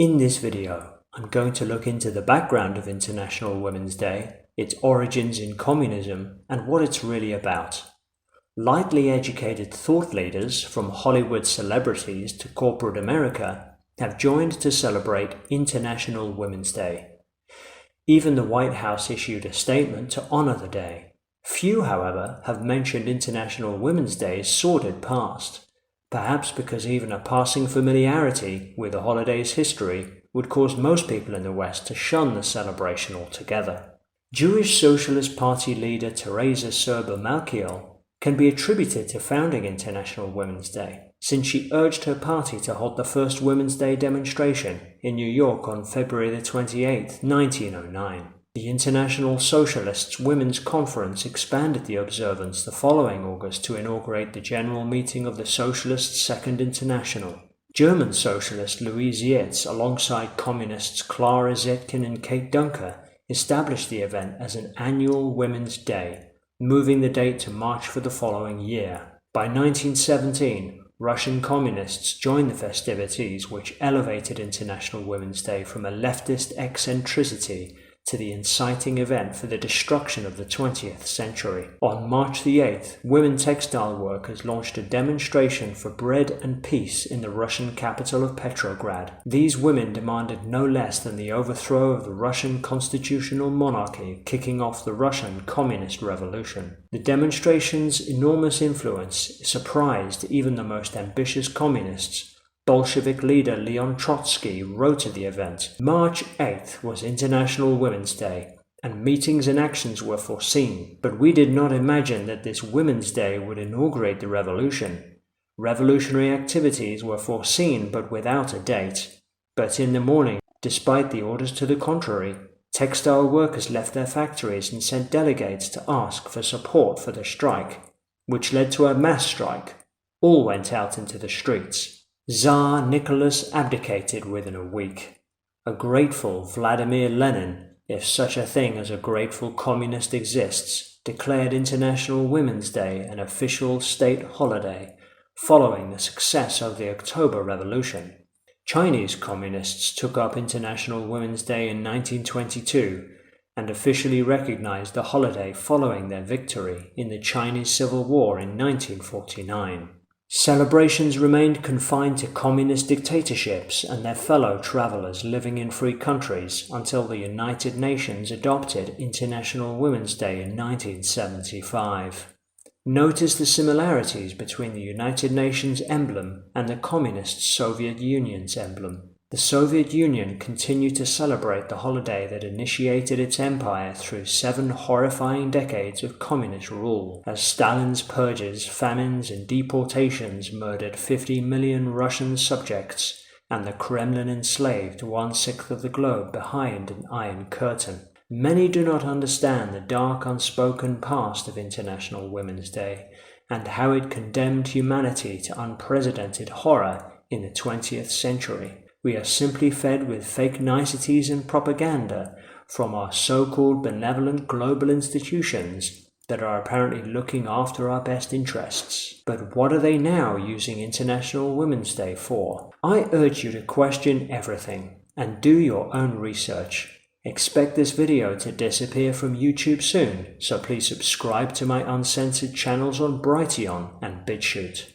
In this video, I'm going to look into the background of International Women's Day, its origins in communism, and what it's really about. Lightly educated thought leaders, from Hollywood celebrities to corporate America, have joined to celebrate International Women's Day. Even the White House issued a statement to honor the day. Few, however, have mentioned International Women's Day's sordid past. Perhaps because even a passing familiarity with the holiday's history would cause most people in the West to shun the celebration altogether. Jewish Socialist Party leader Teresa Serber-Malkiel can be attributed to founding International Women's Day, since she urged her party to hold the first Women's Day demonstration in New York on February 28, 1909. The International Socialists' Women's Conference expanded the observance the following August to inaugurate the general meeting of the Socialists' Second International. German socialist Louise Yates, alongside communists Clara Zetkin and Kate Dunker, established the event as an annual Women's Day, moving the date to March for the following year. By 1917, Russian communists joined the festivities, which elevated International Women's Day from a leftist eccentricity to the inciting event for the destruction of the 20th century. On March the 8th, women textile workers launched a demonstration for bread and peace in the Russian capital of Petrograd. These women demanded no less than the overthrow of the Russian constitutional monarchy, kicking off the Russian Communist Revolution. The demonstration's enormous influence surprised even the most ambitious communists. Bolshevik leader Leon Trotsky wrote at the event, "March 8th was International Women's Day, and meetings and actions were foreseen, but we did not imagine that this Women's Day would inaugurate the revolution. Revolutionary activities were foreseen but without a date. But in the morning, despite the orders to the contrary, textile workers left their factories and sent delegates to ask for support for the strike, which led to a mass strike. All went out into the streets. Tsar Nicholas abdicated within a week. A grateful Vladimir Lenin, if such a thing as a grateful communist exists, declared International Women's Day an official state holiday, following the success of the October Revolution. Chinese communists took up International Women's Day in 1922 and officially recognized the holiday following their victory in the Chinese Civil War in 1949. Celebrations remained confined to communist dictatorships and their fellow travelers living in free countries until the United Nations adopted International Women's Day in 1975. Notice the similarities between the United Nations emblem and the Communist Soviet Union's emblem. The Soviet Union continued to celebrate the holiday that initiated its empire through 7 horrifying decades of communist rule, as Stalin's purges, famines, and deportations murdered 50 million Russian subjects, and the Kremlin enslaved 1/6 of the globe behind an iron curtain. Many do not understand the dark unspoken past of International Women's Day, and how it condemned humanity to unprecedented horror in the 20th century. We are simply fed with fake niceties and propaganda from our so-called benevolent global institutions that are apparently looking after our best interests. But what are they now using International Women's Day for? I urge you to question everything and do your own research. Expect this video to disappear from YouTube soon, so please subscribe to my uncensored channels on Brighteon and BitChute.